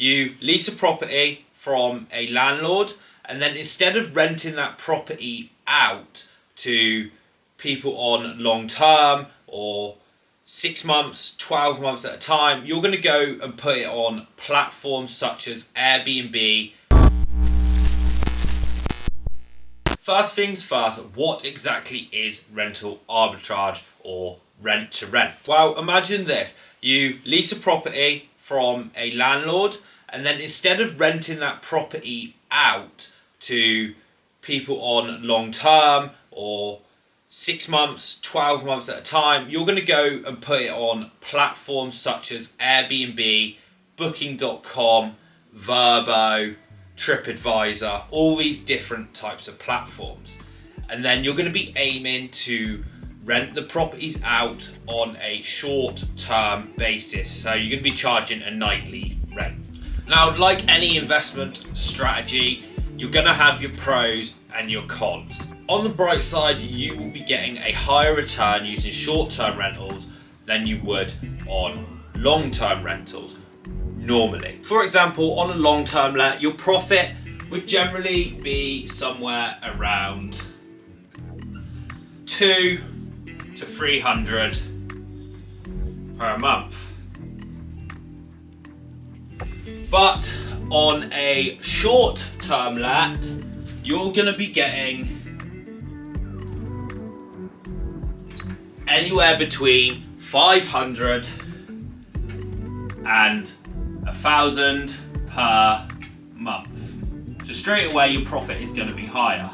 you lease a property from a landlord, and then instead of renting that property out to people on long term or 6 months, 12 months at a time, you're going to go and put it on platforms such as Airbnb. First things first, what exactly is rental arbitrage or rent to rent? Well, imagine this. You lease a property from a landlord, and then instead of renting that property out to people on long term or 6 months, 12 months at a time, you're going to go and put it on platforms such as Airbnb, Booking.com, Vrbo, TripAdvisor, all these different types of platforms. And then you're going to be aiming to rent the properties out on a short-term basis. So you're going to be charging a nightly rent. Now, like any investment strategy, you're going to have your pros and your cons. On the bright side, you will be getting a higher return using short-term rentals than you would on long-term rentals normally. For example, on a long-term let, your profit would generally be somewhere around 200 to 300 per month. But on a short-term let, you're going to be getting anywhere between 500 and 1,000 per month. So straight away your profit is going to be higher.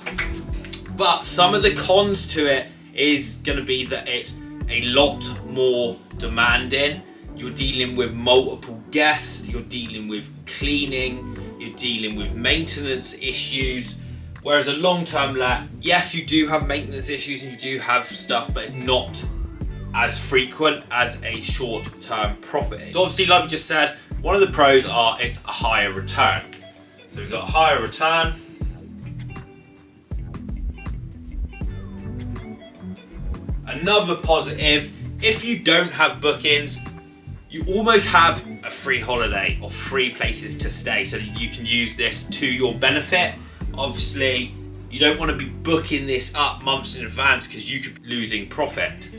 But some of the cons to it is going to be that it's a lot more demanding. You're dealing with multiple guests, you're dealing with cleaning, you're dealing with maintenance issues. Whereas a long-term let, yes, you do have maintenance issues and you do have stuff, but it's not as frequent as a short-term property. So obviously, like we just said, one of the pros are it's a higher return. So we've got a higher return. Another positive, if you don't have bookings, you almost have a free holiday or free places to stay, so that you can use this to your benefit. Obviously, you don't want to be booking this up months in advance because you could be losing profit.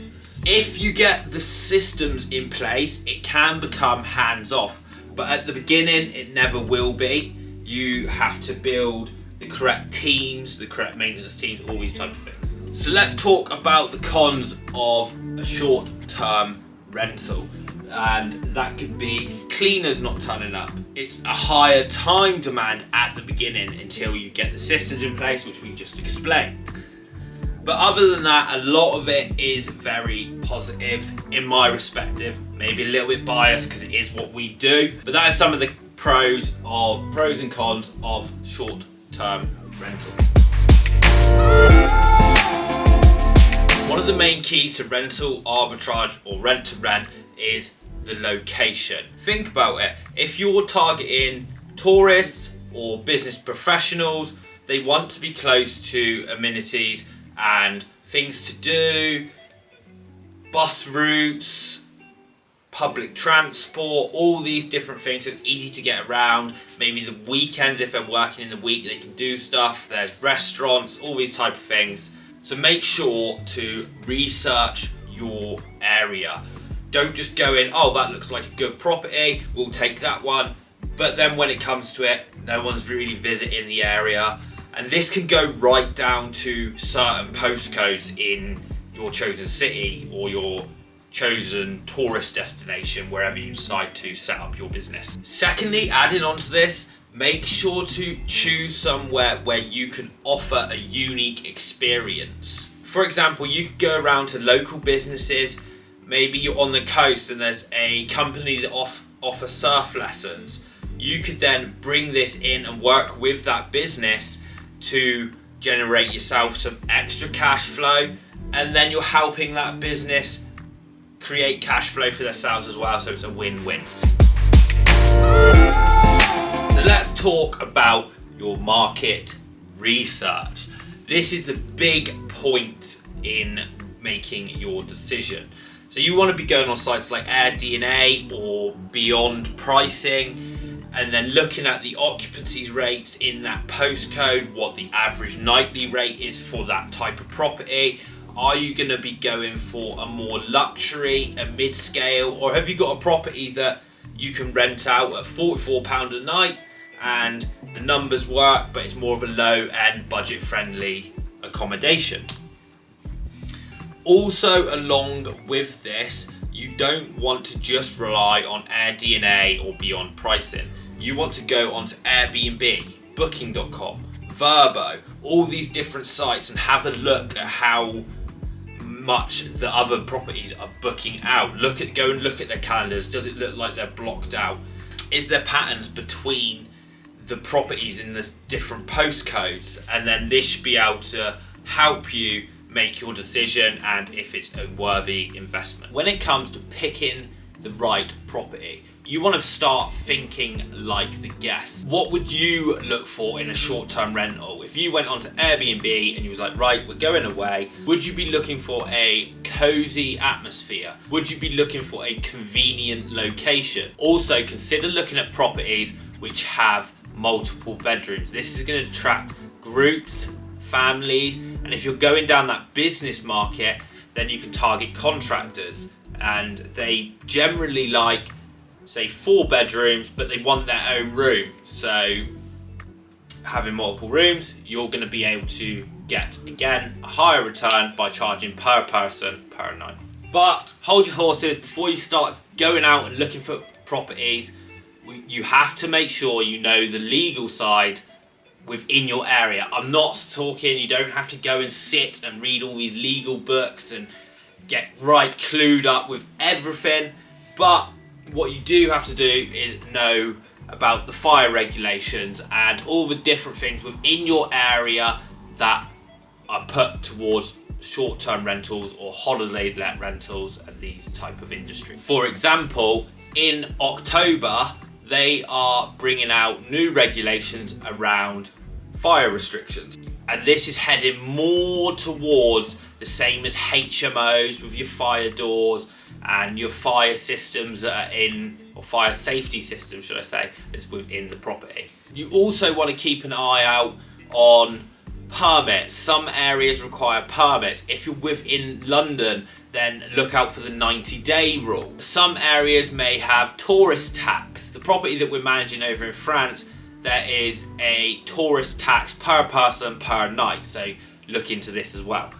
If you get the systems in place, it can become hands-off, but at the beginning, it never will be. You have to build the correct teams, the correct maintenance teams, all these types of things. So let's talk about the cons of a short-term rental. And that could be cleaners not turning up. It's a higher time demand at the beginning until you get the systems in place, which we just explained. But other than that, a lot of it is very positive in my perspective. Maybe a little bit biased because it is what we do. But that is some of the pros and cons of short-term rental. One of the main keys to rental arbitrage or rent to rent is the location. Think about it. If you're targeting tourists or business professionals, they want to be close to amenities and things to do, bus routes, public transport, all these different things, so it's easy to get around. Maybe the weekends, if they're working in the week, they can do stuff. There's restaurants, all these type of things. So make sure to research your area. Don't just go in, oh, that looks like a good property, we'll take that one. But then when it comes to it, no one's really visiting the area. And this can go right down to certain postcodes in your chosen city or your chosen tourist destination, wherever you decide to set up your business. Secondly, adding on to this, make sure to choose somewhere where you can offer a unique experience. For example, you could go around to local businesses. Maybe you're on the coast and there's a company that offers surf lessons. You could then bring this in and work with that business to generate yourself some extra cash flow, and then you're helping that business create cash flow for themselves as well, so it's a win-win. So let's talk about your market research. This is a big point in making your decision. So you want to be going on sites like AirDNA or Beyond Pricing, and then looking at the occupancy rates in that postcode, what the average nightly rate is for that type of property. Are you going to be going for a more luxury, a mid-scale, or have you got a property that you can rent out at £44 a night and the numbers work, but it's more of a low-end, budget-friendly accommodation? Also, along with this, you don't want to just rely on AirDNA or beyond pricing. You want to go onto Airbnb, Booking.com, Verbo, all these different sites, and have a look at how much the other properties are booking out. Go and look at their calendars. Does it look like they're blocked out? Is there patterns between the properties in the different postcodes? And then this should be able to help you make your decision and if it's a worthy investment. When it comes to picking the right property, you want to start thinking like the guests. What would you look for in a short-term rental? If you went onto Airbnb and you was like, right, we're going away, would you be looking for a cozy atmosphere? Would you be looking for a convenient location? Also, consider looking at properties which have multiple bedrooms. This is going to attract groups, families, and if you're going down that business market, then you can target contractors, and they generally like, say, 4 bedrooms, but they want their own room. So having multiple rooms, you're going to be able to get, again, a higher return by charging per person per night. But hold your horses before you start going out and looking for properties. You have to make sure you know the legal side within your area. I'm not talking, you don't have to go and sit and read all these legal books and get right clued up with everything, but what you do have to do is know about the fire regulations and all the different things within your area that are put towards short-term rentals or holiday let rentals and these type of industry. For example, in October, they are bringing out new regulations around fire restrictions. And this is heading more towards the same as HMOs with your fire doors and your fire systems that are in, or fire safety systems, should I say, that's within the property. You also want to keep an eye out on permits. Some areas require permits. If you're within London, then look out for the 90-day rule. Some areas may have tourist tax. The property that we're managing over in France, there is a tourist tax per person per night, so look into this as well.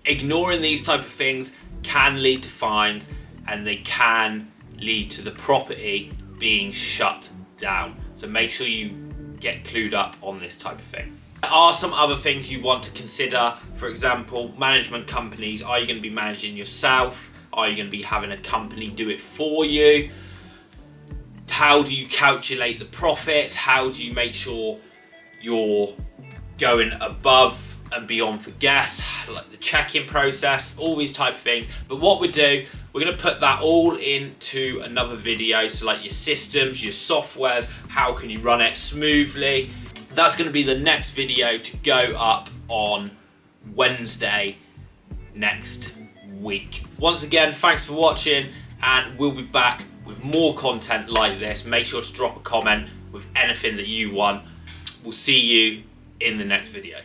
Ignoring these type of things can lead to fines, and they can lead to the property being shut down. So make sure you get clued up on this type of thing. There are some other things you want to consider. For example, management companies. Are you going to be managing yourself? Are you going to be having a company do it for you? How do you calculate the profits? How do you make sure you're going above and beyond for guests, like the check-in process, all these type of things. But what we do, we're going to put that all into another video. So like your systems, your softwares, how can you run it smoothly? That's going to be the next video to go up on Wednesday next week. Once again, thanks for watching, and we'll be back with more content like this. Make sure to drop a comment with anything that you want. We'll see you in the next video.